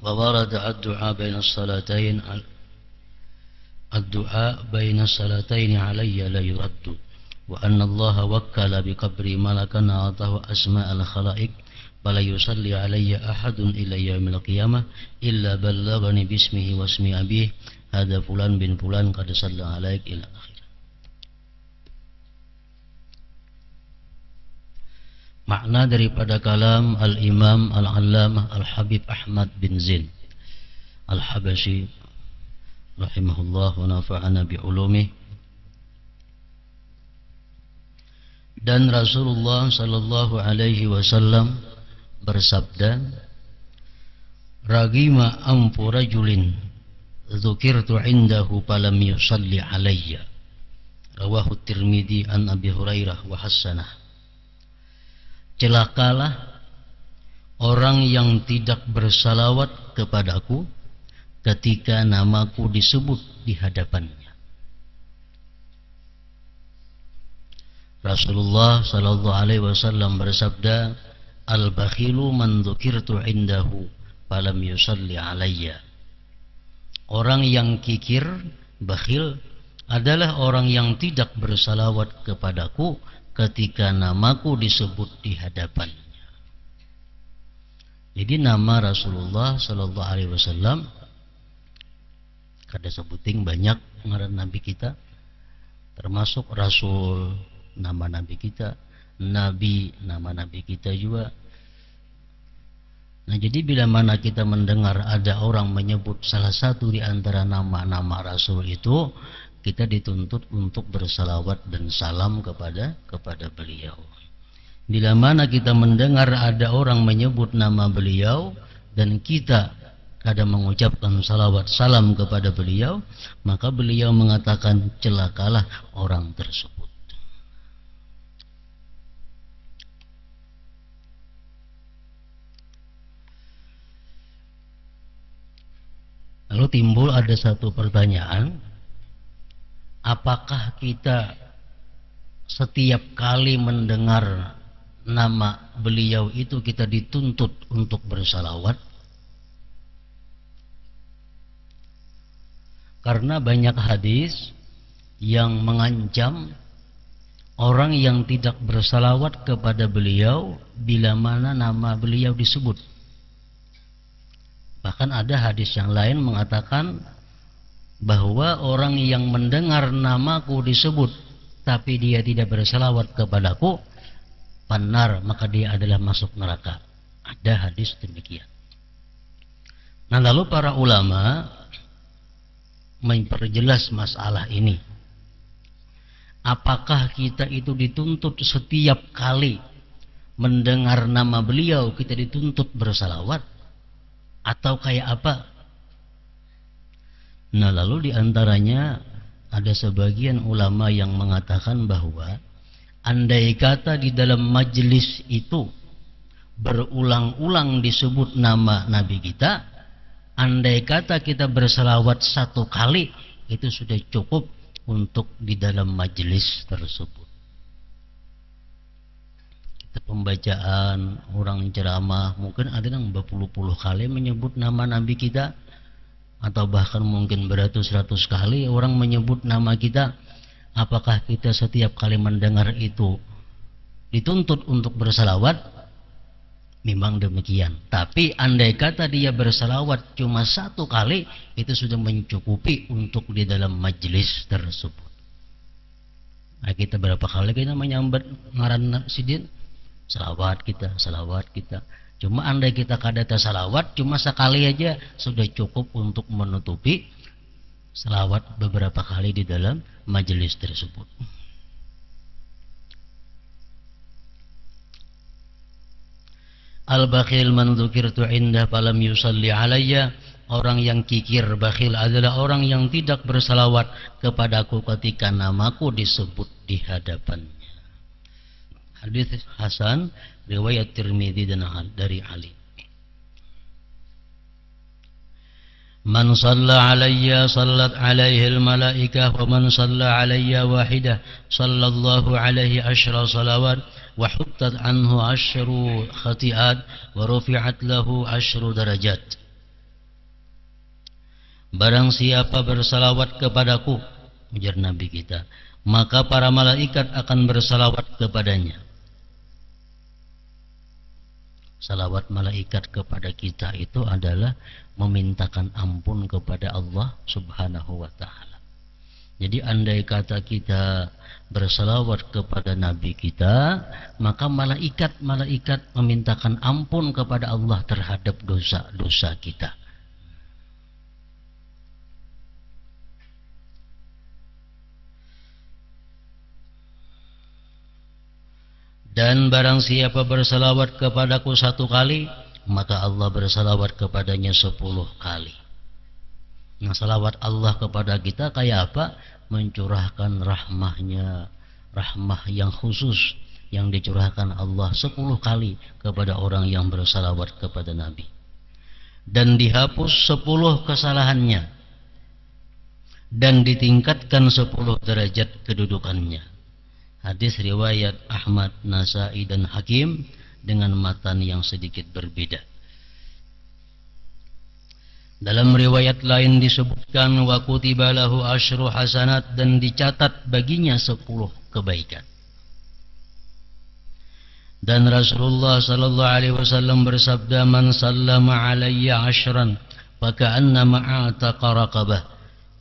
وورد الدعاء بين الصلاتين علي لا يرد وأن الله وكل بقبري ملكا أعطاه أسماء الخلائق فلا يصلي علي أحد إلى يوم القيامة إلا بلغني باسمه واسم أبيه هذا فلان بن فلان قد صلى عليك إلى آخره. Makna daripada kalam Al-Imam Al-Allamah Al-Habib Ahmad bin Zain Al-Habashi rahimahullah wa nafa'ana bi'ulumih. Dan Rasulullah sallallahu alaihi wasallam bersabda, ragima amfu rajulin dzukirtu indahu falam yusalli alayya, rawahu Tirmidzi an Abi Hurairah wa hasanah. Celakalah orang yang tidak bersalawat kepadaku ketika namaku disebut di hadapannya. Rasulullah sallallahu alaihi wasallam bersabda, al-bakhilu man dzukirtu indahu falam yusalli alayya. Orang yang kikir, bakhil adalah orang yang tidak bersalawat kepadaku ketika namaku disebut di hadapannya. Jadi nama Rasulullah sallallahu alaihi wasallam kada sebuting banyak ngaran nabi kita, termasuk Rasul nama nabi kita, Nabi nama nabi kita juga. Nah, jadi bila mana kita mendengar ada orang menyebut salah satu di antara nama-nama Rasul itu, kita dituntut untuk bersalawat dan salam kepada beliau. Bila mana kita mendengar ada orang menyebut nama beliau dan kita kadang mengucapkan salawat salam kepada beliau, maka beliau mengatakan celakalah orang tersebut. Lalu timbul ada satu pertanyaan, apakah kita setiap kali mendengar nama beliau itu kita dituntut untuk bersalawat? Karena banyak hadis yang mengancam orang yang tidak bersalawat kepada beliau bila mana nama beliau disebut. Bahkan ada hadis yang lain mengatakan bahwa orang yang mendengar namaku disebut tapi dia tidak bersalawat kepadaku, pannar, maka dia adalah masuk neraka. Ada hadis demikian. Nah, lalu para ulama memperjelas masalah ini. Apakah kita itu dituntut setiap kali mendengar nama beliau kita dituntut bersalawat, atau kayak apa? Nah, lalu diantaranya ada sebagian ulama yang mengatakan bahwa andai kata di dalam majelis itu berulang-ulang disebut nama Nabi kita, andai kata kita bersalawat satu kali, itu sudah cukup untuk di dalam majelis tersebut. Kita pembacaan, orang ceramah, mungkin ada yang berpuluh-puluh kali menyebut nama Nabi kita, atau bahkan mungkin beratus-ratus kali orang menyebut nama kita. Apakah kita setiap kali mendengar itu dituntut untuk bersalawat? Memang demikian. Tapi andai kata dia bersalawat cuma satu kali, itu sudah mencukupi untuk di dalam majelis tersebut. Nah, kita berapa kali kita menyambat ngaran sidin? Salawat kita. Cuma andai kita kadata salawat cuma sekali aja, sudah cukup untuk menutupi salawat beberapa kali di dalam majelis tersebut. Al-bakhil man dzukirtu indah falam yusalli alayya. Orang yang kikir, bakhil adalah orang yang tidak bersalawat kepadaku ketika namaku disebut di hadapannya. Hadis hasan riwayat Tirmidzi dan dari Ali. Man shalla alayya sallat alaihi al-malaikah wa man shalla alayya wahidah sallallahu alaihi asyra salawat wa huttat anhu asyru khati'at wa rufi'at lahu asyru darajat. Barang siapa bersalawat kepadaku, ujar Nabi kita, maka para malaikat akan bersalawat kepadanya. Salawat malaikat kepada kita itu adalah memintakan ampun kepada Allah Subhanahu wa ta'ala. Jadi andai kata kita bersalawat kepada Nabi kita, maka malaikat memintakan ampun kepada Allah terhadap dosa-dosa kita. Dan barang siapa bersalawat kepadaku 1 kali, maka Allah bersalawat kepadanya 10 kali. Nah, salawat Allah kepada kita kayak apa? Mencurahkan rahmahnya, rahmah yang khusus yang dicurahkan Allah 10 kali kepada orang yang bersalawat kepada Nabi. Dan dihapus 10 kesalahannya. Dan ditingkatkan 10 derajat kedudukannya. Hadis riwayat Ahmad, Nasai dan Hakim dengan matan yang sedikit berbeda. Dalam riwayat lain disebutkan wa kutiba lahu asyru hasanat, dan dicatat baginya 10 kebaikan. Dan Rasulullah sallallahu alaihi wasallam bersabda, man sallama alayya asyran faka'anna ma'ataqa raqabah.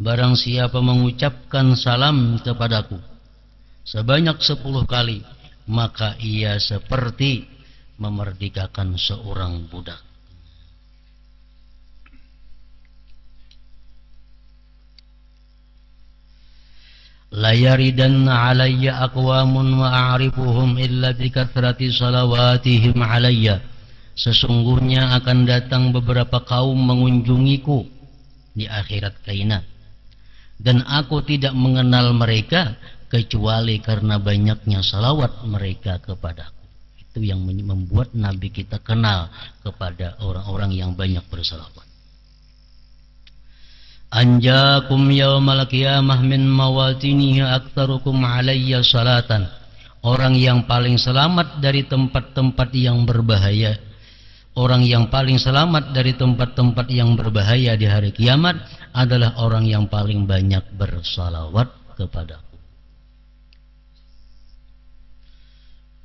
Barang siapa mengucapkan salam kepadaku sebanyak 10 kali, maka ia seperti memerdekakan seorang budak. La yaridanna alayya aqwamun wa a'rifuhum illa bikathrati salawatihim alayya. Sesungguhnya akan datang beberapa kaum mengunjungiku di akhirat kelak, dan aku tidak mengenal mereka kecuali karena banyaknya salawat mereka kepadaku. Itu yang membuat Nabi kita kenal kepada orang-orang yang banyak bersalawat. Anjakum yaumal qiyamah min mawatinihi aktsarukum alayya salatan. Orang yang paling selamat dari tempat-tempat yang berbahaya, orang yang paling selamat dari tempat-tempat yang berbahaya di hari kiamat adalah orang yang paling banyak bersalawat kepadaku.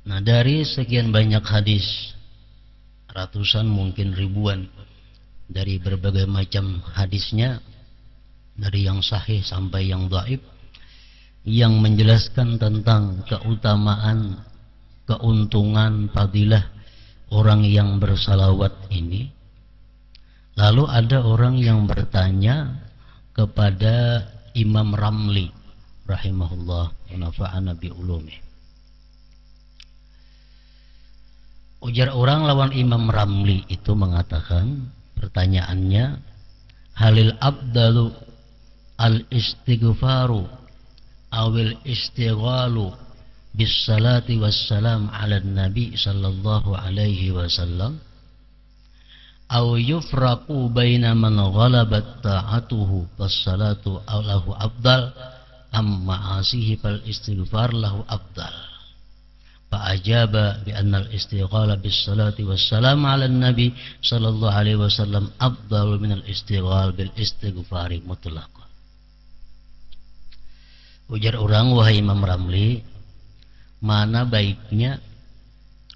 Nah, dari sekian banyak hadis, ratusan mungkin ribuan, dari berbagai macam hadisnya, dari yang sahih sampai yang dhaif, yang menjelaskan tentang keutamaan, keuntungan, fadilah orang yang bersalawat ini. Lalu ada orang yang bertanya kepada Imam Ramli rahimahullah wa nafa'ana bi ulumih. Ujar orang lawan Imam Ramli itu mengatakan, pertanyaannya, halil abdalu al-istighfaru awil istighalu bis salati wassalam ala nabi sallallahu alaihi wasallam aw yufraqu baina man ghalabat ta'atuhu was salatu lahu afdal amma asihi fal istighfar lahu afdal. Fa'ajaba bi anna al-istighala bis salati wassalam ala nabi sallallahu alaihi wasallam afdalu min al-istighal bil istighfari mutlaqan. Ujar orang, wahai Imam Ramli, mana baiknya,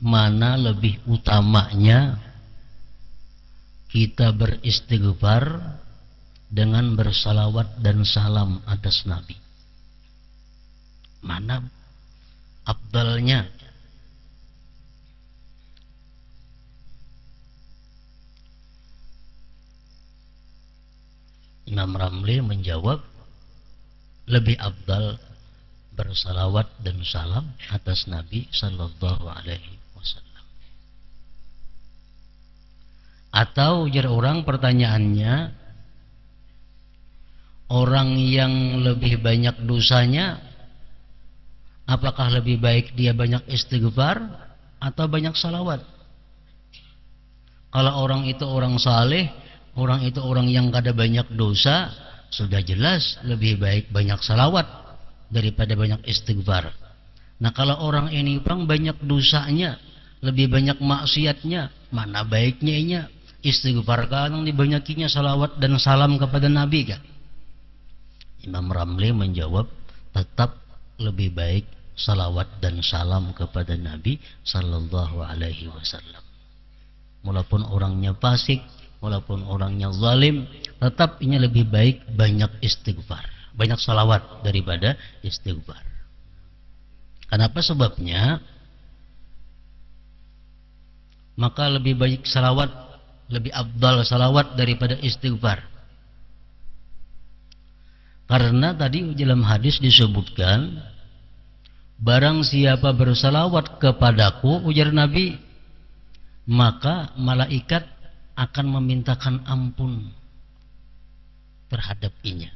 mana lebih utamanya kita beristighfar dengan bersalawat dan salam atas Nabi? Mana afdalnya? Imam Ramli menjawab, lebih afdal bersalawat dan salam atas Nabi sallallahu alaihi wasallam. Atau ujar orang, pertanyaannya, orang yang lebih banyak dosanya, apakah lebih baik dia banyak istighfar atau banyak salawat? Kalau orang itu orang saleh, orang itu orang yang kada banyak dosa, sudah jelas lebih baik banyak salawat daripada banyak istighfar. Nah, kalau orang ini banyak dosanya, lebih banyak maksiatnya, mana baiknya Istighfar kadang dibanyakinya salawat dan salam kepada Nabi kan? Imam Ramli menjawab, tetap lebih baik salawat dan salam kepada Nabi sallallahu alaihi wasallam. Walaupun orangnya fasik, walaupun orangnya zalim, tetap ini lebih baik banyak istighfar, banyak salawat daripada istighfar. Kenapa sebabnya? Maka lebih baik salawat, lebih afdal salawat daripada istighfar. Karena tadi dalam hadis disebutkan, barang siapa bersalawat kepadaku, ujar Nabi, maka malaikat akan memintakan ampun terhadap inya.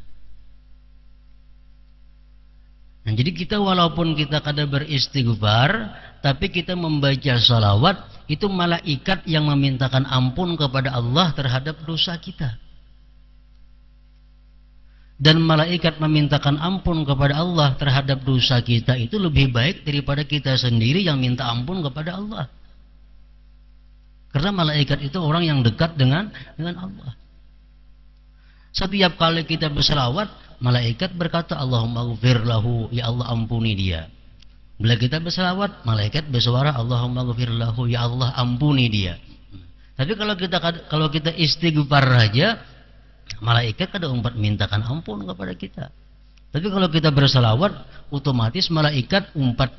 Nah, jadi kita walaupun kita kadang beristighfar, tapi kita membaca salawat, itu malaikat yang memintakan ampun kepada Allah terhadap dosa kita. Dan malaikat memintakan ampun kepada Allah terhadap dosa kita itu lebih baik daripada kita sendiri yang minta ampun kepada Allah. Karena malaikat itu orang yang dekat dengan Allah. Setiap kali kita berselawat, malaikat berkata, Allahumma ghfir lahu, ya Allah ampuni dia. Bila kita berselawat, malaikat bersuara, Allahumma ghfir lahu, ya Allah ampuni dia. Tapi kalau kita istighfar saja, malaikat kada umpat mintakan ampun kepada kita. Tapi kalau kita berselawat, otomatis malaikat umpat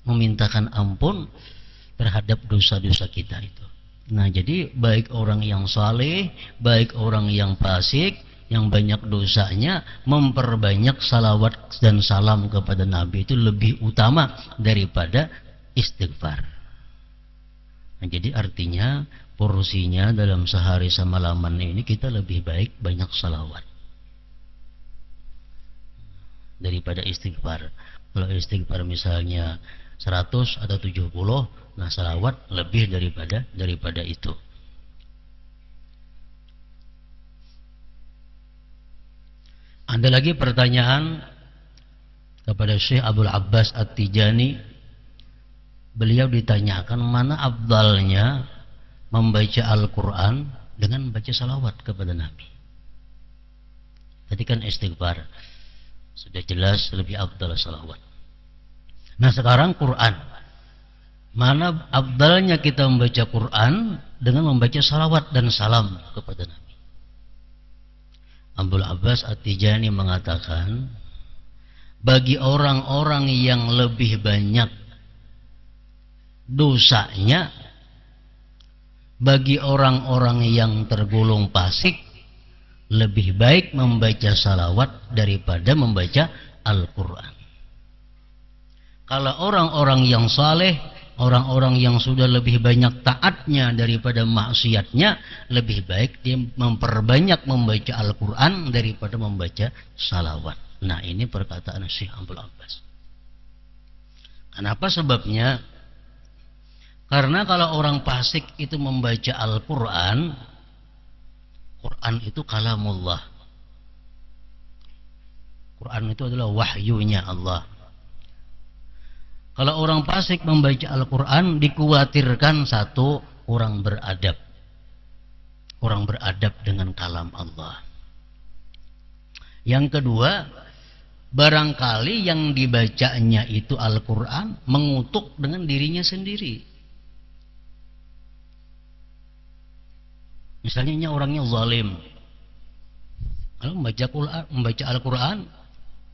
memintakan ampun terhadap dosa-dosa kita itu. Nah, jadi baik orang yang saleh, baik orang yang fasik, yang banyak dosanya, memperbanyak salawat dan salam kepada Nabi itu lebih utama daripada istighfar. Nah, jadi artinya porsinya dalam sehari semalaman ini kita lebih baik banyak salawat daripada istighfar. Kalau istighfar misalnya 100 atau 70, nah salawat lebih daripada itu. Ada lagi pertanyaan kepada Syekh Abdul Abbas At-Tijani. Beliau ditanyakan mana afdalnya membaca Al-Quran dengan membaca salawat kepada Nabi. Tadi kan istighfar, sudah jelas lebih afdal salawat. Nah sekarang Quran, mana afdalnya kita membaca Quran dengan membaca salawat dan salam kepada Nabi. Abdul Abbas At-Tijani mengatakan, bagi orang-orang yang lebih banyak dosanya, bagi orang-orang yang tergolong fasik, lebih baik membaca salawat daripada membaca Al-Quran. Kalau orang-orang yang saleh, orang-orang yang sudah lebih banyak taatnya daripada maksiatnya, lebih baik dia memperbanyak membaca Al-Quran daripada membaca salawat. Nah, ini perkataan Syekh Abdul Abbas. Kenapa sebabnya? Karena kalau orang fasik itu membaca Al-Quran, Quran itu kalamullah. Quran itu adalah wahyunya Allah. Kalau orang fasik membaca Al-Quran, dikhawatirkan satu, orang beradab. Orang beradab dengan kalam Allah. Yang kedua, barangkali yang dibacanya itu Al-Quran mengutuk dengan dirinya sendiri. Misalnya ini orangnya zalim. Kalau membaca Al-Quran,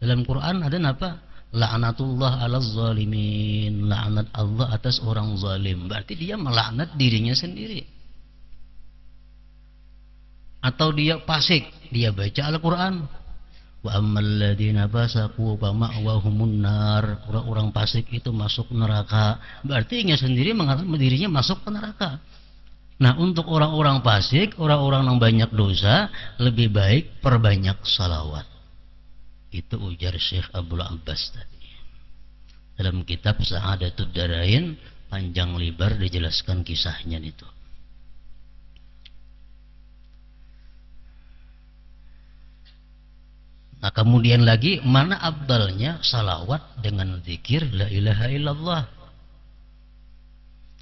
dalam Quran ada apa? La'natullah 'alaz zalimin, laknat Allah atas orang zalim. Berarti dia melaknat dirinya sendiri. Atau dia fasik, dia baca Al-Quran, wa ammal ladzina fasaqu fa ma'wahumun nar, orang-orang fasik itu masuk neraka. Berarti dia sendiri mengatakan dirinya masuk ke neraka. Nah, untuk orang-orang fasik, orang-orang yang banyak dosa, lebih baik perbanyak salawat. Itu ujar Syekh Abdul Abbas tadi. Dalam kitab Sa'adatud Darain, panjang lebar dijelaskan kisahnya itu. Nah, kemudian lagi, mana afdalnya salawat dengan zikir la ilaha illallah.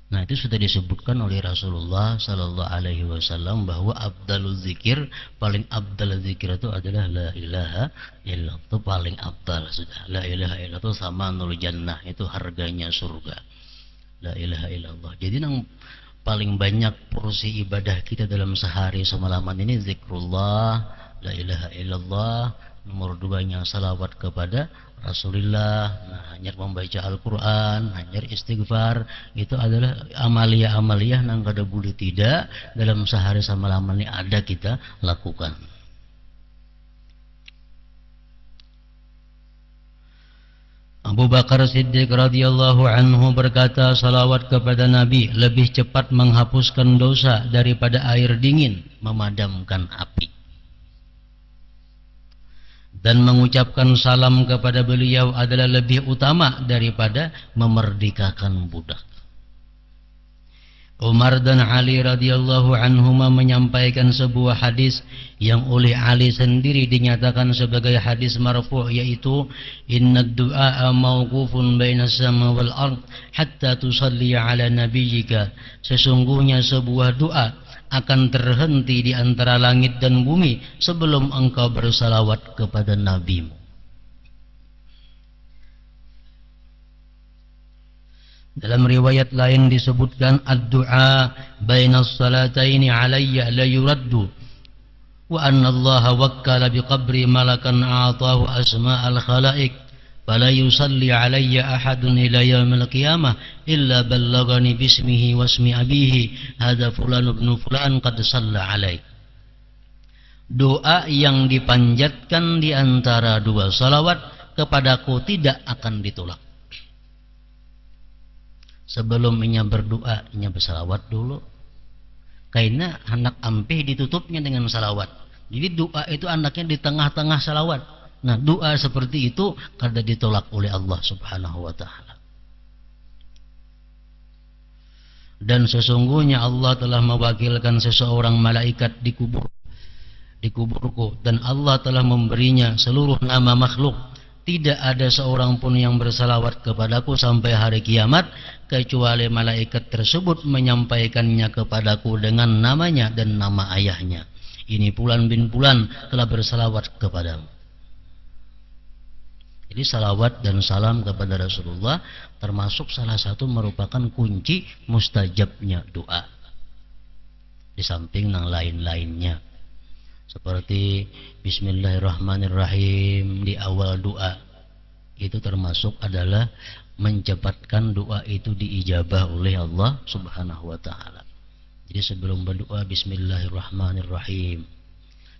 Nah, itu sudah disebutkan oleh Rasulullah Sallallahu Alaihi Wasallam bahwa abdalul zikir, paling abdal zikir itu adalah la ilaha illallah. Itu paling abdal sudah. La ilaha illallah itu sama nul jannah, itu harganya surga. La ilaha illallah. Jadi yang paling banyak porsi ibadah kita dalam sehari semalaman ini zikrullah, la ilaha illallah. Nomor 2-nya salawat kepada Rasulullah. Nah, hanya membaca Al-Quran, hanya istighfar. Itu adalah amalia-amalia yang kada boleh tidak dalam sehari semalaman ini ada kita lakukan. Abu Bakar Siddiq radhiyallahu anhu berkata, salawat kepada Nabi lebih cepat menghapuskan dosa daripada air dingin memadamkan api. Dan mengucapkan salam kepada beliau adalah lebih utama daripada memerdekakan budak. Umar dan Ali radhiyallahu anhuma menyampaikan sebuah hadis yang oleh Ali sendiri dinyatakan sebagai hadis marfu', yaitu innad du'a mawqufun bainas sama wal ard hatta tusalli ala nabiyyika. Sesungguhnya sebuah doa akan terhenti di antara langit dan bumi sebelum engkau bersalawat kepada nabimu. Dalam riwayat lain disebutkan ad-du'a bainas salataini alayya la yuraddu wa anna Allah wakkala biqabri malakan a'tahu asma'al khalaik fala yusalli alayya ahadun ila yaumil qiyamah illa ballagani bismihi wasmi abihi hadza fulan ibn fulan qad shalla alaik. Doa yang dipanjatkan di antara dua salawat kepadaku tidak akan ditolak. Sebelum inya berdoa, inya bersalawat dulu. Karena anak ampeh ditutupnya dengan salawat. Jadi doa itu anaknya di tengah-tengah salawat. Nah, doa seperti itu kada ditolak oleh Allah Subhanahu wa taala. Dan sesungguhnya Allah telah mewakilkan seseorang malaikat di kuburku, dan Allah telah memberinya seluruh nama makhluk. Tidak ada seorang pun yang bersalawat kepadaku sampai hari kiamat kecuali malaikat tersebut menyampaikannya kepadaku dengan namanya dan nama ayahnya. Ini Fulan bin Fulan telah bersalawat kepadamu. Jadi salawat dan salam kepada Rasulullah termasuk salah satu merupakan kunci mustajabnya doa. Di samping yang lain-lainnya. Seperti Bismillahirrahmanirrahim di awal doa. Itu termasuk adalah mencepatkan doa itu diijabah oleh Allah Subhanahu wa taala. Jadi sebelum berdoa Bismillahirrahmanirrahim.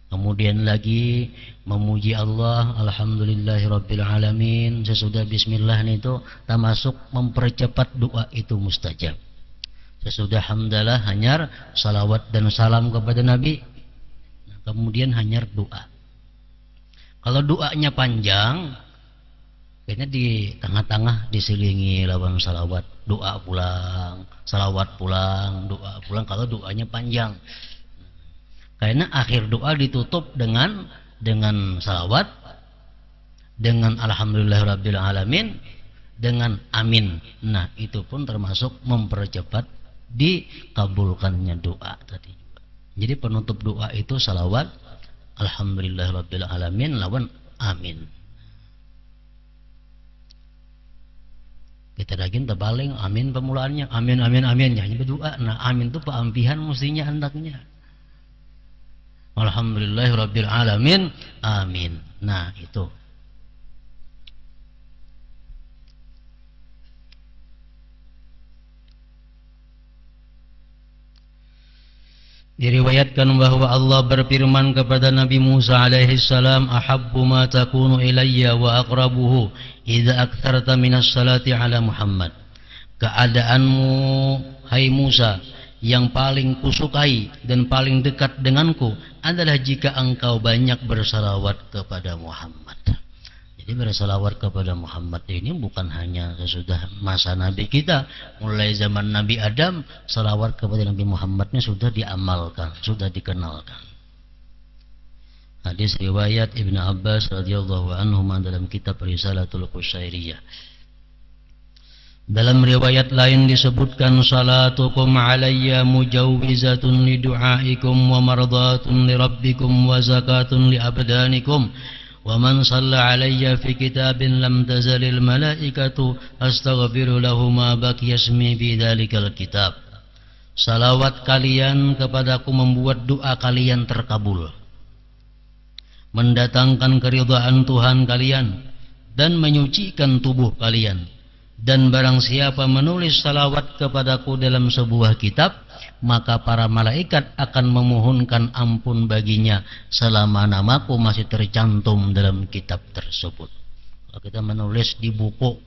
Kemudian lagi memuji Allah, alhamdulillahirabbil alamin. Sesudah bismillah itu termasuk mempercepat doa itu mustajab. Sesudah hamdalah hanyar salawat dan salam kepada Nabi. Nah, kemudian hanyar doa. Kalau doanya panjang, kayaknya di tengah-tengah diselingi lawan salawat, doa pulang, salawat pulang, doa pulang kalau doanya panjang. Karena akhir doa ditutup dengan salawat, dengan alhamdulillahirabbil alamin, dengan amin. Nah, itu pun termasuk mempercepat dikabulkannya doa tadi. Jadi penutup doa itu salawat, alhamdulillahirabbil alamin lawan amin. Kita lagi terbaling amin pemulaannya, amin amin amin ya, hanya berdoa. Nah, amin itu peampihan mestinya hendaknya. Alhamdulillahirabbil alamin, amin. Nah, itu. Diriwayatkan bahwa Allah berfirman kepada Nabi Musa alaihi salam, ahabbu ma takunu ilayya wa aqrabuhu idza aktsarta minas salati ala Muhammad. Keadaanmu hai Musa yang paling kusukai dan paling dekat denganku adalah jika engkau banyak bersalawat kepada Muhammad. Jadi bersalawat kepada Muhammad ini bukan hanya sesudah masa Nabi kita, mulai zaman Nabi Adam, salawat kepada Nabi Muhammadnya sudah diamalkan, sudah dikenalkan. Hadis riwayat Ibnu Abbas radhiyallahu anhu dalam kitab Risalatul Qusyairiyah. Dalam riwayat lain disebutkan salatukum alayya mujawwizatun li du'aikum wa mardatun li rabbikum wa zakatun li abdanikum wa man shalla alayya fi kitabin lam tazalil malaikatu astaghfiru lahu ma baqiya ismi fi dzalikal kitab. Salawat kalian kepadaku membuat doa kalian terkabul, mendatangkan keridhaan Tuhan kalian dan menyucikan tubuh kalian. Dan barang siapa menulis salawat kepadaku dalam sebuah kitab, maka para malaikat akan memohonkan ampun baginya selama namaku masih tercantum dalam kitab tersebut. Kalau kita menulis di buku,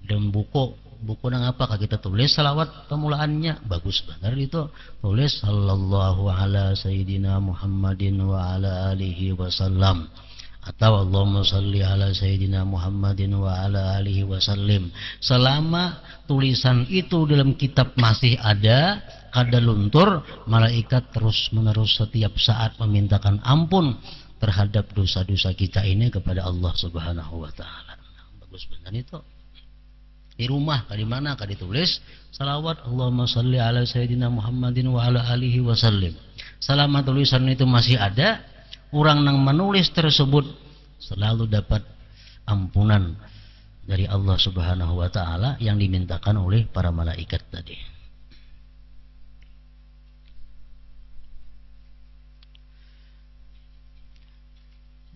dalam buku nang apakah kita tulis salawat pemulaannya? Bagus benar itu. Tulis sallallahu ala sayyidina Muhammadin wa ala alihi wasallam, atau Allahumma salli ala sayyidina Muhammadin wa ala alihi wasallim. Selama tulisan itu dalam kitab masih ada, kada luntur, malaikat terus menerus setiap saat memintakan ampun terhadap dosa-dosa kita ini kepada Allah Subhanahu wa taala. Bagus benar itu. Di rumah di mana ditulis salawat Allahumma salli ala sayyidina Muhammadin wa ala alihi wasallim. Selama tulisan itu masih ada, orang yang menulis tersebut selalu dapat ampunan dari Allah Subhanahu wa taala yang dimintakan oleh para malaikat tadi.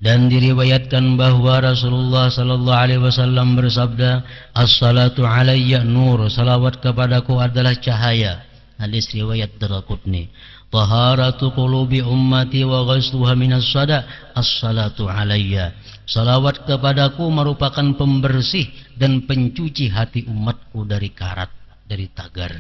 Dan diriwayatkan bahwa Rasulullah sallallahu alaihi wasallam bersabda, "As-salatu alayya nur." Salawat kepadaku adalah cahaya. Hadis riwayat Daraqutni. Taharatu qulubi ummati wa ghasluha minas sada, as-salatu alayya. Salawat kepadaku merupakan pembersih dan pencuci hati umatku dari karat, dari tagar.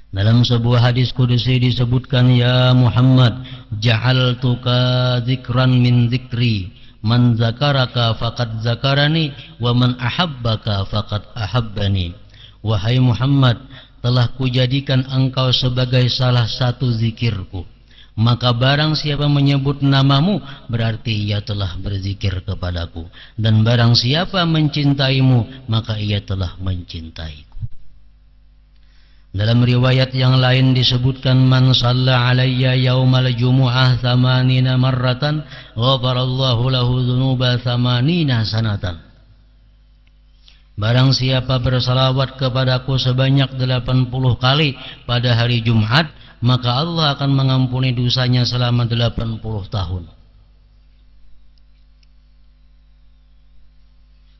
Dalam sebuah hadis kudusi disebutkan, "Ya Muhammad, ja'altuka dzikran min dzikri, man zakaraka faqad zakarani wa man ahabbaka faqad ahabbani." Wahai Muhammad, telah kujadikan engkau sebagai salah satu zikirku, maka barang siapa menyebut namamu berarti ia telah berzikir kepadaku, dan barang siapa mencintaimu maka ia telah mencintaiku. Dalam riwayat yang lain disebutkan, "Man shalla alayya yaumal jumu'ah thamanina marratan ghafarallahu lahu dzunuba thamanina sanatan." Barang siapa bersalawat kepadaku sebanyak 80 kali pada hari Jumat, maka Allah akan mengampuni dosanya selama 80 tahun.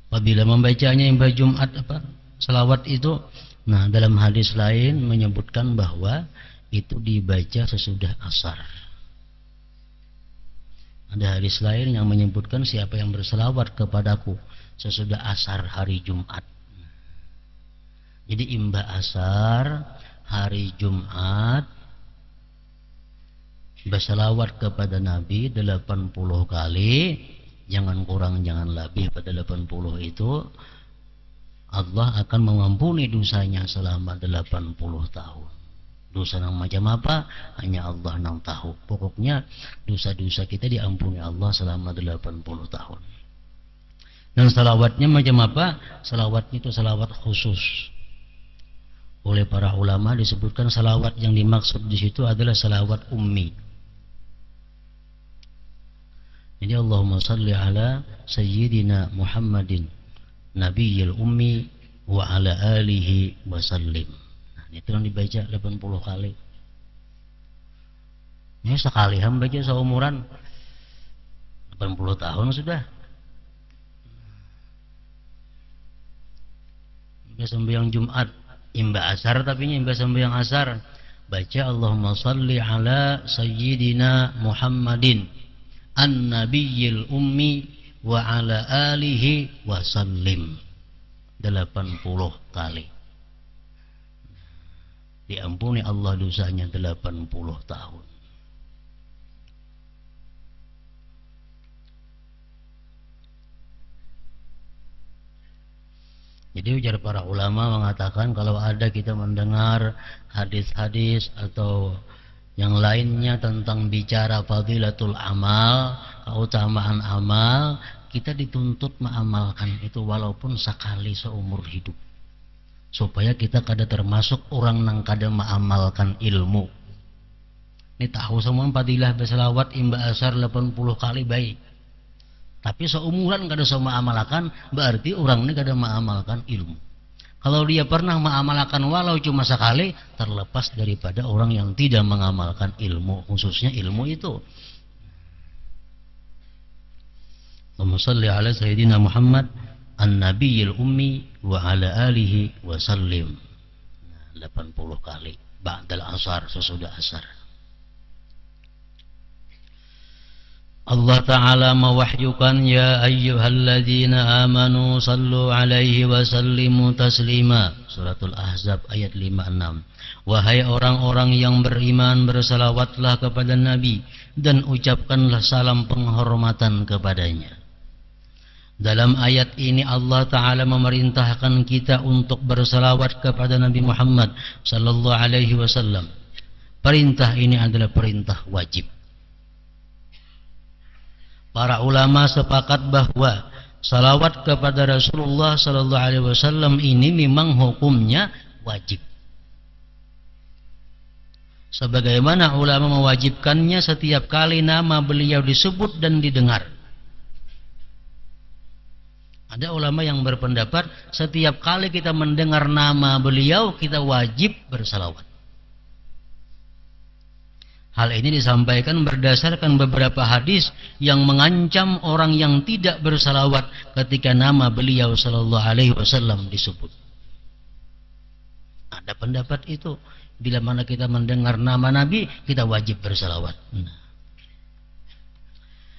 Apabila membacanya imbah Jumat salawat itu, nah dalam hadis lain menyebutkan bahwa itu dibaca sesudah asar. Ada hadis lain yang menyebutkan siapa yang bersalawat kepadaku sesudah asar hari Jumat. Jadi imbah asar hari Jumat bersalawat kepada Nabi 80 kali, jangan kurang jangan lebih pada 80 itu, Allah akan mengampuni dosanya selama 80 tahun. Dosa yang macam apa? Hanya Allah yang tahu. Pokoknya dosa-dosa kita diampuni Allah selama 80 tahun. Dan salawatnya macam apa? Salawatnya itu salawat khusus. Oleh para ulama disebutkan salawat yang dimaksud di situ adalah salawat ummi. Jadi Allahumma salli ala sayyidina Muhammadin nabiyil ummi wa ala alihi wa sallim. Nah, itu yang dibaca 80 kali. Ini sekali baca seumuran 80 tahun sudah. Sembahyang Jumat imbah asar, tapi imbah sembahyang asar baca Allahumma salli ala sayyidina Muhammadin an-nabiyil ummi wa ala alihi wa sallim 80 kali. Diampuni Allah dosanya 80 tahun. Jadi ujar para ulama mengatakan kalau ada kita mendengar hadis-hadis atau yang lainnya tentang bicara fadilatul amal, keutamaan amal, kita dituntut mengamalkan itu walaupun sekali seumur hidup, supaya kita kada termasuk orang nang kada mengamalkan ilmu. Ini tahu semua fadilah berselawat imba asar 80 kali baik, tapi seumuran kada sama amalkan, berarti orang ini kada mengamalkan ilmu. Kalau dia pernah mengamalkan walau cuma sekali, terlepas daripada orang yang tidak mengamalkan ilmu, khususnya ilmu itu. Allahumma salli ala Sayyidina Muhammad an-nabiyil ummi wa ala alihi wa sallim. 80 kali ba'dal asar, sesudah asar. Allah Ta'ala mewahyukan, ya ayyuhalladzina amanu sallu alaihi wa sallimu taslima. Suratul Ahzab ayat 5-6. Wahai orang-orang yang beriman, bersalawatlah kepada Nabi dan ucapkanlah salam penghormatan kepadanya. Dalam ayat ini Allah Ta'ala memerintahkan kita untuk bersalawat kepada Nabi Muhammad sallallahu alaihi wasallam. Perintah ini adalah perintah wajib. Para ulama sepakat bahwa salawat kepada Rasulullah sallallahu alaihi wasallam ini memang hukumnya wajib. Sebagaimana ulama mewajibkannya setiap kali nama beliau disebut dan didengar. Ada ulama yang berpendapat setiap kali kita mendengar nama beliau kita wajib bersalawat. Hal ini disampaikan berdasarkan beberapa hadis yang mengancam orang yang tidak bersalawat ketika nama beliau sallallahu alaihi wasallam disebut. Ada pendapat itu, bila mana kita mendengar nama Nabi kita wajib bersalawat.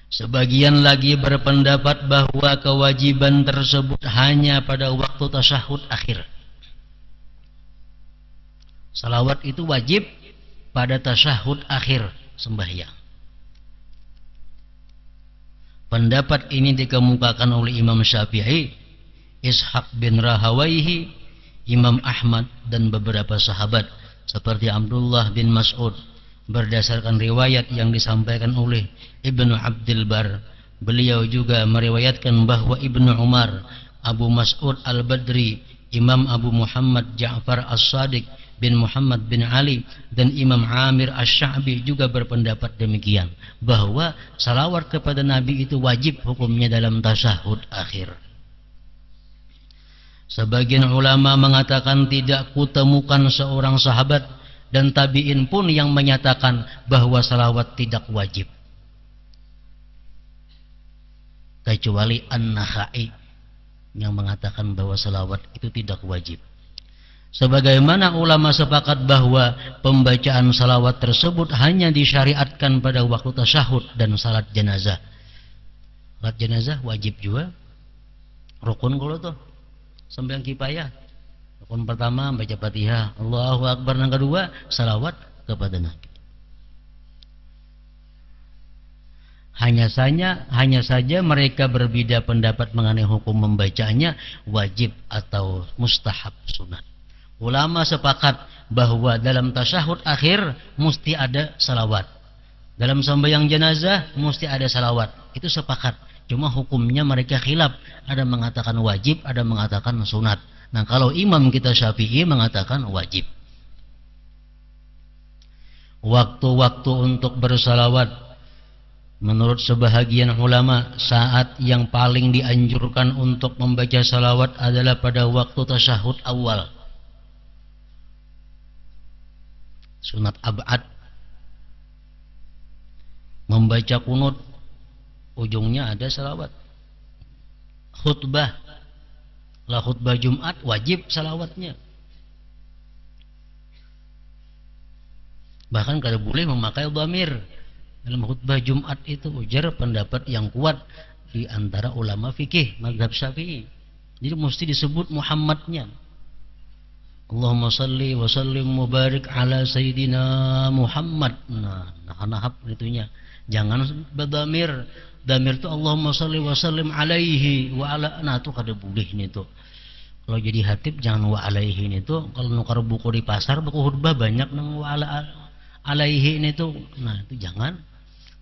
Sebagian lagi berpendapat bahwa kewajiban tersebut hanya pada waktu tasyahud akhir. Salawat itu wajib pada tasyahud akhir sembahyang. Pendapat ini dikemukakan oleh Imam Syafi'i, Ishaq bin Rahawayhi, Imam Ahmad dan beberapa sahabat seperti Abdullah bin Mas'ud. Berdasarkan riwayat yang disampaikan oleh Ibnu Abdul Bar, beliau juga meriwayatkan bahwa Ibnu Umar, Abu Mas'ud Al-Badri, Imam Abu Muhammad Ja'far As-Sadiq bin Muhammad bin Ali dan Imam Amir Asy-Sya'bi juga berpendapat demikian, bahwa salawat kepada Nabi itu wajib hukumnya dalam tasyahud akhir. Sebagian ulama mengatakan tidak kutemukan seorang sahabat dan tabi'in pun yang menyatakan bahwa salawat tidak wajib, kecuali An-Nakhai yang mengatakan bahwa salawat itu tidak wajib. Sebagaimana ulama sepakat bahwa pembacaan salawat tersebut hanya disyariatkan pada waktu tasyahud dan salat jenazah. Salat jenazah wajib juga, rukun kalau tuh sembahyang kifayah. Rukun pertama baca Fatihah, Allahu Akbar, yang kedua salawat kepada Nabi. Hanya saja mereka berbeda pendapat mengenai hukum membacanya wajib atau mustahab sunat. Ulama sepakat bahwa dalam tasyahud akhir mesti ada salawat. Dalam sembahyang jenazah mesti ada salawat. Itu sepakat. Cuma hukumnya mereka khilaf. Ada mengatakan wajib, ada mengatakan sunat. Nah, kalau imam kita Syafi'i mengatakan wajib. Waktu-waktu untuk bersalawat, menurut sebahagian ulama, saat yang paling dianjurkan untuk membaca salawat adalah pada waktu tasyahud awal. Sunat ab'ad, membaca kunut, ujungnya ada salawat. Khutbah, lah khutbah Jumat wajib salawatnya. Bahkan kada boleh memakai dhamir dalam khutbah Jumat itu, ujar pendapat yang kuat di antara ulama fikih mazhab Syafi'i. Jadi mesti disebut Muhammadnya. Allahumma salli wa sallim mubarik ala Sayyidina Muhammad. Nah, nahap itunya. Jangan berdamir. Damir itu Allahumma salli wa sallim alaihi wa ala. Nah, itu kada boleh ini tuh. Kalau jadi hatib jangan wa alaihi ini tuh. Kalau nukar buku di pasar, buku khutbah banyak nang wa ala alaihi ini tuh. Nah, itu jangan.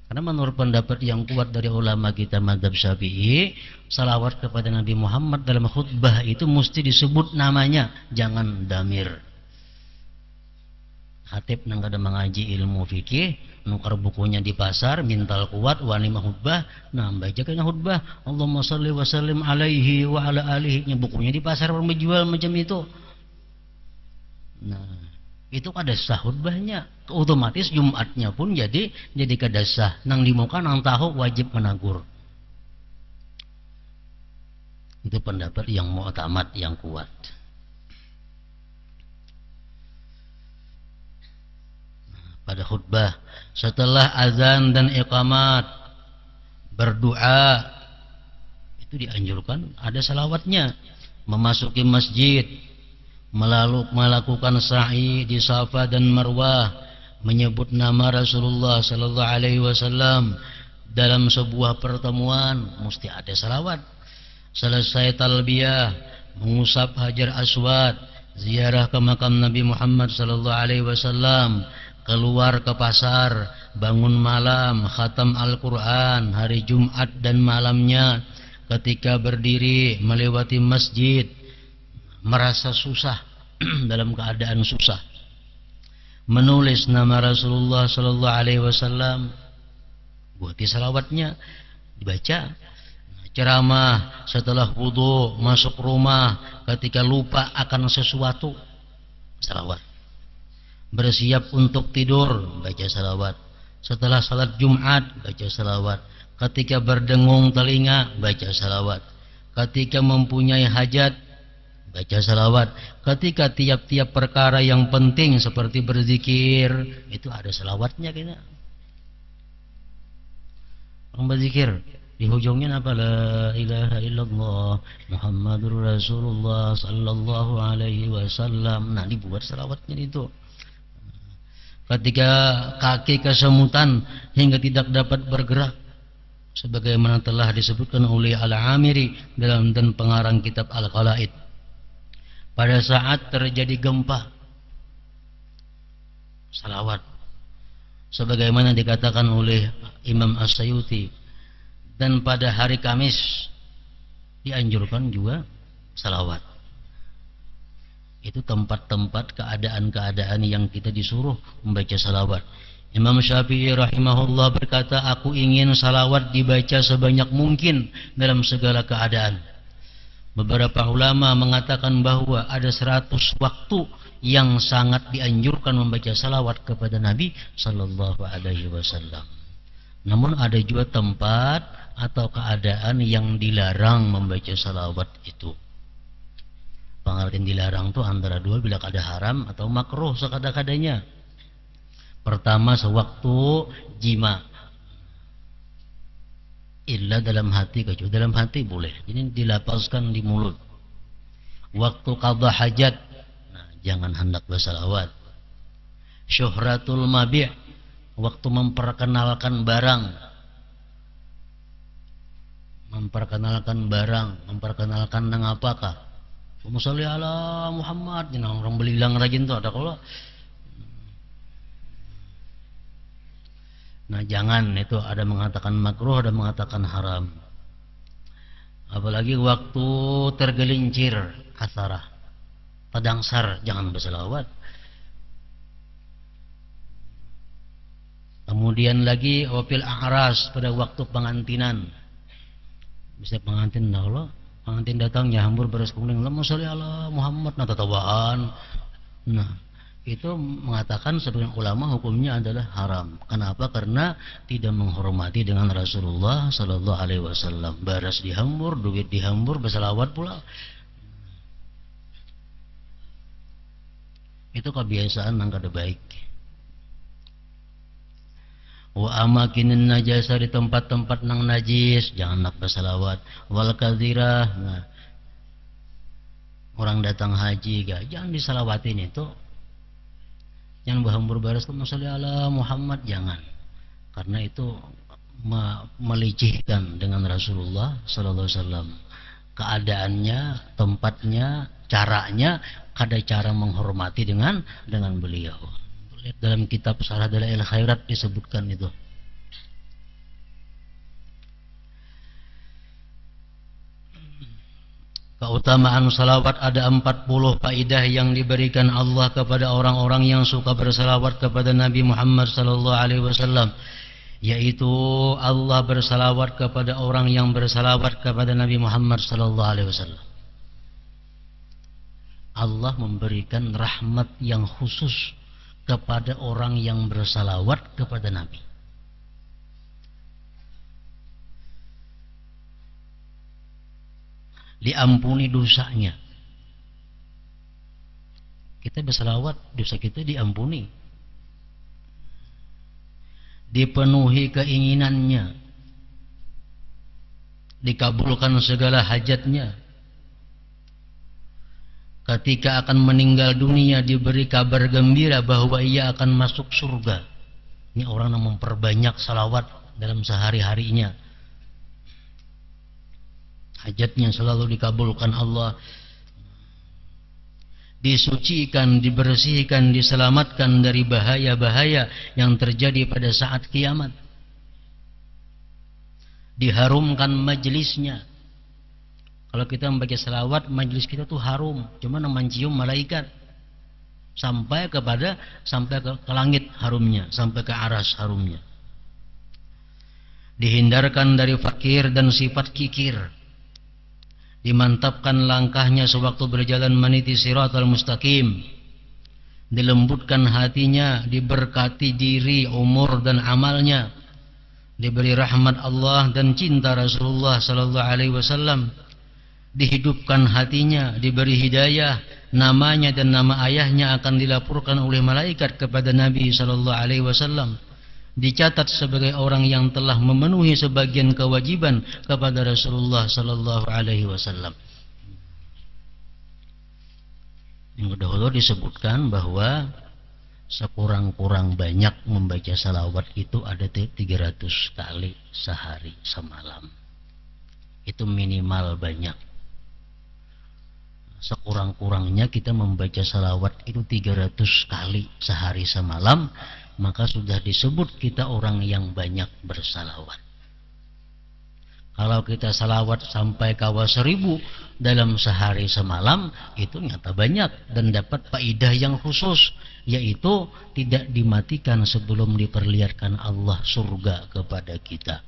Karena menurut pendapat yang kuat dari ulama kita mazhab Syafi'i, salawat kepada Nabi Muhammad dalam khutbah itu mesti disebut namanya, jangan damir. Khatib nang kada mengaji ilmu fikih, nukar bukunya di pasar, mintal kuat wani khutbah, nah baca kena khutbah, Allahumma shalli wa sallim alaihi wa ala alihi, bukunya di pasar menjual macam itu. Nah, itu kada sah khutbahnya, otomatis Jumatnya pun jadi kada sah. Nang di muka nang tahu wajib menagur. Itu pendapat yang mu'tamad, yang kuat. Nah, pada khutbah setelah azan dan iqamat berdoa itu dianjurkan ada salawatnya. Memasuki masjid, melakukan sa'i di Safa dan Marwah, menyebut nama Rasulullah sallallahu alaihi wasallam dalam sebuah pertemuan mesti ada salawat. Selesai talbiyah, mengusap Hajar Aswad, ziarah ke makam Nabi Muhammad sallallahu alaihi wasallam, keluar ke pasar, bangun malam, khatam Al-Qur'an hari Jumat dan malamnya, ketika berdiri melewati masjid merasa susah dalam keadaan susah, menulis nama Rasulullah sallallahu alaihi wasallam, buat salawatnya dibaca. Ceramah setelah wudu, masuk rumah, ketika lupa akan sesuatu, salawat. Bersiap untuk tidur, baca salawat. Setelah salat Jumat, baca salawat. Ketika berdengung telinga, baca salawat. Ketika mempunyai hajat, baca salawat. Ketika tiap-tiap perkara yang penting seperti berzikir, itu ada salawatnya kita. Orang berzikir di hujungnya apa? La ilaha illallah Muhammadur Rasulullah sallallahu alaihi wasallam. Nah, dibuat salawatnya itu. Ketika kaki kesemutan hingga tidak dapat bergerak, sebagaimana telah disebutkan oleh Al-Amiri dalam dan pengarang kitab Al-Qala'id. Pada saat terjadi gempa, salawat. Sebagaimana dikatakan oleh Imam As-Sayuti. Dan pada hari Kamis dianjurkan juga salawat. Itu tempat-tempat keadaan-keadaan yang kita disuruh membaca salawat. Imam Syafi'i rahimahullah berkata, aku ingin salawat dibaca sebanyak mungkin dalam segala keadaan. Beberapa ulama mengatakan bahwa ada 100 waktu yang sangat dianjurkan membaca salawat kepada Nabi sallallahu alaihi wasallam. Namun ada juga tempat atau keadaan yang dilarang membaca salawat itu. Pengertian dilarang itu antara dua, bila ada haram atau makruh sekada-kadanya. Pertama, sewaktu jima. Illa dalam hati, kecuali dalam hati boleh. Jadi dilapaskan di mulut. Waktu qadha hajat, nah, jangan hendak bersalawat. Syuhratul mabi', waktu memperkenalkan barang. Memperkenalkan nang apakah? Musalli ala Muhammad, jangan orang belilang rajin tuh ada kalau. Nah, jangan, itu ada mengatakan makruh, ada mengatakan haram. Apalagi waktu tergelincir asarah, tadangsar, jangan berselawat. Kemudian lagi wafil a'ras, pada waktu pengantinan. Bisa pengantin Allah, pengantin datangnya hambur beres kuning, Allahumma sholli ala Muhammad, nah tatawaan. Nah, itu mengatakan sebagian ulama hukumnya adalah haram. Kenapa? Karena tidak menghormati dengan Rasulullah sallallahu alaihi wasallam. Baras dihambur, duit dihambur, berselawat pula. Itu kebiasaan yang kada baik. Wa amakinin najasa, di tempat-tempat nang najis jangan nak bersalawat. Wal kadhirah, nah, orang datang haji jangan disalawatin itu. Jangan berhambur baras sholli ala Muhammad, jangan. Karena itu melecehkan dengan Rasulullah sallallahu alaihi wasallam. Keadaannya, tempatnya, caranya kada cara menghormati dengan beliau. Dalam kitab Syarah Dalail Khairat disebutkan itu. Keutamaan salawat ada 40 faedah yang diberikan Allah kepada orang-orang yang suka bersalawat kepada Nabi Muhammad sallallahu alaihi wasallam, yaitu Allah bersalawat kepada orang yang bersalawat kepada Nabi Muhammad sallallahu alaihi wasallam. Allah memberikan rahmat yang khusus kepada orang yang bersalawat kepada Nabi. Diampuni dosanya. Kita bersalawat, dosa kita diampuni. Dipenuhi keinginannya. Dikabulkan segala hajatnya. Ketika akan meninggal dunia diberi kabar gembira bahwa ia akan masuk surga. Ini orang yang memperbanyak salawat dalam sehari-harinya. Hajatnya selalu dikabulkan Allah. Disucikan, dibersihkan, diselamatkan dari bahaya-bahaya yang terjadi pada saat kiamat. Diharumkan majlisnya. Kalau kita membaca salawat, majlis kita tuh harum, cuma mencium malaikat sampai ke langit harumnya, sampai ke aras harumnya. Dihindarkan dari fakir dan sifat kikir. Dimantapkan langkahnya sewaktu berjalan meniti siratal mustaqim. Dilembutkan hatinya, diberkati diri, umur dan amalnya. Diberi rahmat Allah dan cinta Rasulullah sallallahu alaihi wasallam. Dihidupkan hatinya, diberi hidayah, namanya dan nama ayahnya akan dilaporkan oleh malaikat kepada Nabi sallallahu alaihi wasallam. Dicatat sebagai orang yang telah memenuhi sebagian kewajiban kepada Rasulullah sallallahu alaihi wasallam. Yang kedua disebutkan bahwa sekurang-kurang banyak membaca salawat itu ada 300 kali sehari semalam. Itu minimal banyak. Sekurang-kurangnya kita membaca salawat itu 300 kali sehari semalam, maka sudah disebut kita orang yang banyak bersalawat. Kalau kita salawat sampai kawa 1000 dalam sehari semalam, itu nyata banyak dan dapat faedah yang khusus, yaitu tidak dimatikan sebelum diperlihatkan Allah surga kepada kita.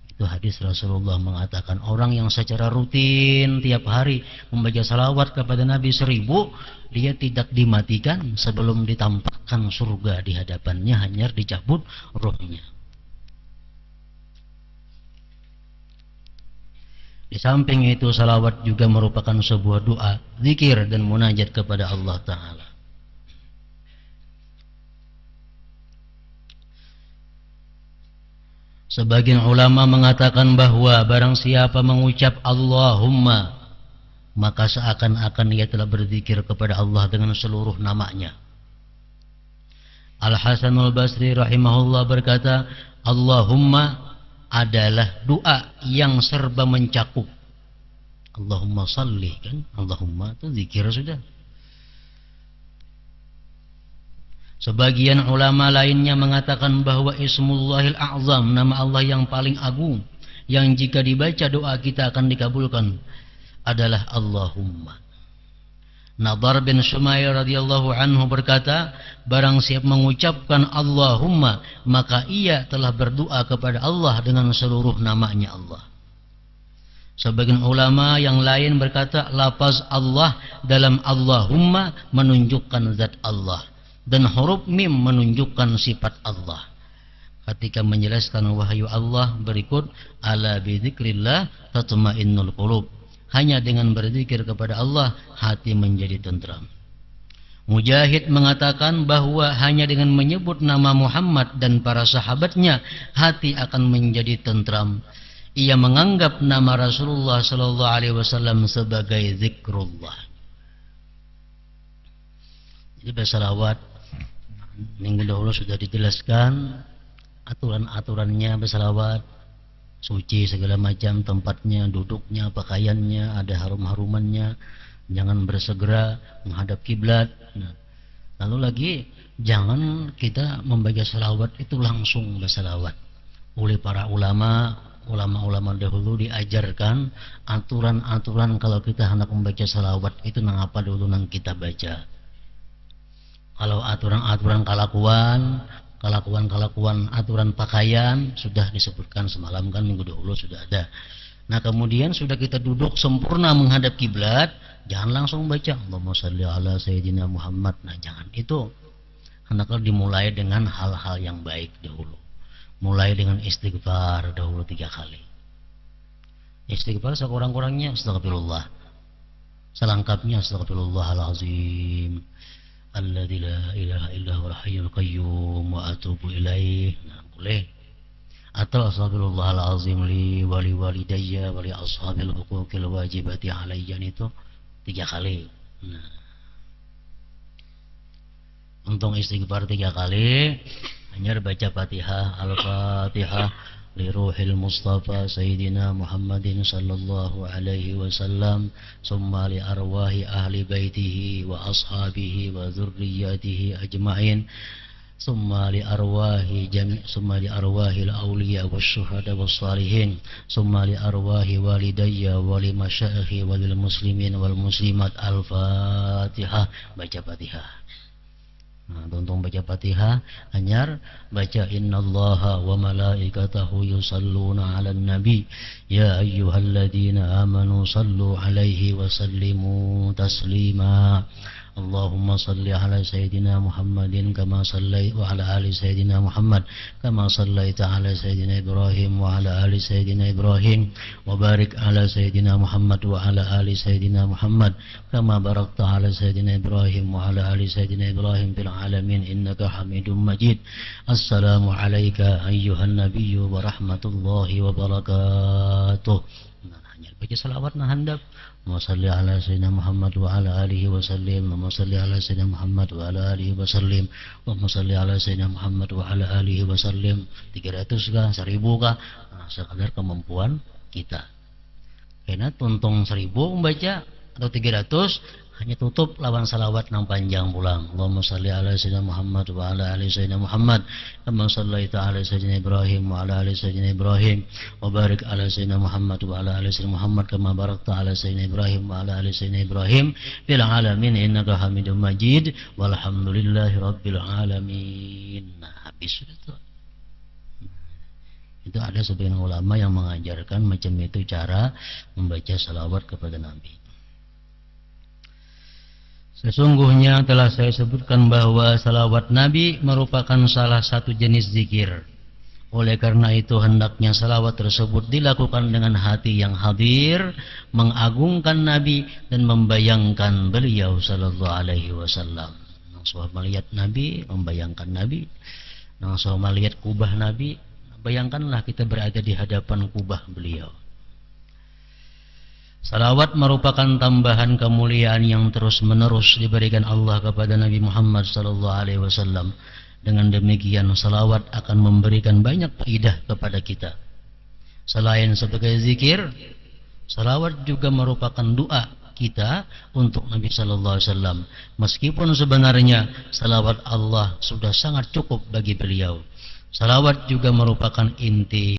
Itu hadis Rasulullah mengatakan, orang yang secara rutin tiap hari membaca salawat kepada Nabi 1000, dia tidak dimatikan sebelum ditampakkan surga di hadapannya, hanya dicabut rohnya. Di samping itu salawat juga merupakan sebuah doa, zikir dan munajat kepada Allah Ta'ala. Sebagian ulama mengatakan bahwa barang siapa mengucap Allahumma, maka seakan-akan ia telah berzikir kepada Allah dengan seluruh namanya. Al-Hasanul Basri rahimahullah berkata, Allahumma adalah doa yang serba mencakup. Allahumma salli, kan? Allahumma itu zikir sudah. Sebagian ulama lainnya mengatakan bahwa Ismullahil A'zam, nama Allah yang paling agung, yang jika dibaca doa kita akan dikabulkan, adalah Allahumma. Nadar bin Shumayr radhiyallahu anhu berkata, barang siapa mengucapkan Allahumma, maka ia telah berdoa kepada Allah dengan seluruh namanya Allah. Sebagian ulama yang lain berkata, lafaz Allah dalam Allahumma menunjukkan zat Allah, dan huruf mim menunjukkan sifat Allah. Ketika menjelaskan wahyu Allah berikut, ala bidzikrillah tatma'innul qulub. Hanya dengan berzikir kepada Allah hati menjadi tentram. Mujahid mengatakan bahwa hanya dengan menyebut nama Muhammad dan para sahabatnya hati akan menjadi tentram. Ia menganggap nama Rasulullah sallallahu alaihi wasallam sebagai zikrullah. Jadi bersalawat minggu dahulu sudah dijelaskan aturan-aturannya bersalawat, suci segala macam tempatnya, duduknya, pakaiannya, ada harum-harumannya, jangan bersegera menghadap kiblat. Nah, lalu lagi jangan kita membaca salawat itu langsung bersalawat. Oleh para ulama ulama-ulama dahulu diajarkan aturan-aturan kalau kita hendak membaca salawat itu nang apa dulu nang kita baca. Kalau aturan-aturan kelakuan aturan pakaian sudah disebutkan semalam kan, minggu dahulu sudah ada. Nah kemudian sudah kita duduk sempurna menghadap kiblat, jangan langsung baca Allahumma shalli ala sayyidina Muhammad. Nah jangan, itu hendaklah dimulai dengan hal-hal yang baik dahulu. Mulai dengan istighfar dahulu 3 kali. Istighfar sekurang-kurangnya astagfirullah, selengkapnya astagfirullahalazim alladzi la ilaha illa huwal hayyul qayyum wa atubu ilaih. Nah boleh. Atau astagfirullahalazim li wali walidayya wali ashabil huquqil wajibati alayya, itu 3 kali. Nah, untung istighfar 3 kali, hanya baca Fatihah, Al-Fatihah li ruhil Mustafa Sayyidina Muhammadin sallallahu alaihi wasallam, summa li arwahi ahli baitihi wa ashabihi wa dzurriyyatihi ajma'in, summa li arwahi al-awliya wasyuhada wassalihin, summa li arwahi walidayya wa li masyayikhi wa lil muslimin wal muslimat. Al-Fatihah, baca Fatihah. Nah, untung baca Fatihah, hanyar baca innallaha wa malaikatahu yusalluna 'alan nabi ya ayyuhalladzina amanu sallu 'alaihi wa sallimu taslima. Allahumma salli ala sayyidina Muhammadin kama sallaita wa ala ali sayyidina Muhammad kama sallaita ala sayyidina Ibrahim wa ala ali sayyidina Ibrahim wa barik ala sayyidina Muhammad wa ala ali sayyidina Muhammad kama barakta ala sayyidina Ibrahim wa ala ali sayyidina Ibrahim fil alamin innaka Hamidum Majid. Assalamu alayka ayyuhan nabiyyu wa rahmatullahi wa barakatuh. Nah, hanya baca salawat nah handap. Allahumma salli ala sayyidina Muhammad wa ala alihi wa sallim. Allahumma salli ala sayyidina Muhammad wa ala alihi wa sallim. Allahumma salli ala sayyidina Muhammad wa ala alihi wa sallim. 300 kah, 1000 kah? Nah, sekadar kemampuan kita. Karena tuntung 1000 membaca atau 300, hanya tutup lawan salawat nang panjang pulang. Allahumma salli ala sayyidina Muhammad wa ala ali sayyidina Muhammad kama sallaita ala sayyidina Ibrahim wa ala ali sayyidina Ibrahim wa barik ala sayyidina Muhammad wa ala ali sayyidina Muhammad kama barakta ala sayyidina Ibrahim wa ala ali sayyidina Ibrahim fil alamin innaka Hamidum Majid walhamdulillahi rabbil alamin. Nah, habis itu. Itu ada sebagian ulama yang mengajarkan macam itu cara membaca salawat kepada Nabi. Sesungguhnya telah saya sebutkan bahwa salawat Nabi merupakan salah satu jenis zikir. Oleh karena itu hendaknya salawat tersebut dilakukan dengan hati yang hadir, mengagungkan Nabi dan membayangkan beliau sallallahu alaihi wasallam. Nang soal melihat Nabi, membayangkan Nabi. Nang soal melihat kubah Nabi, bayangkanlah kita berada di hadapan kubah beliau. Salawat merupakan tambahan kemuliaan yang terus-menerus diberikan Allah kepada Nabi Muhammad sallallahu alaihi wasallam. Dengan demikian salawat akan memberikan banyak faedah kepada kita. Selain sebagai zikir, salawat juga merupakan doa kita untuk Nabi sallallahu alaihi wasallam. Meskipun sebenarnya salawat Allah sudah sangat cukup bagi beliau. Salawat juga merupakan inti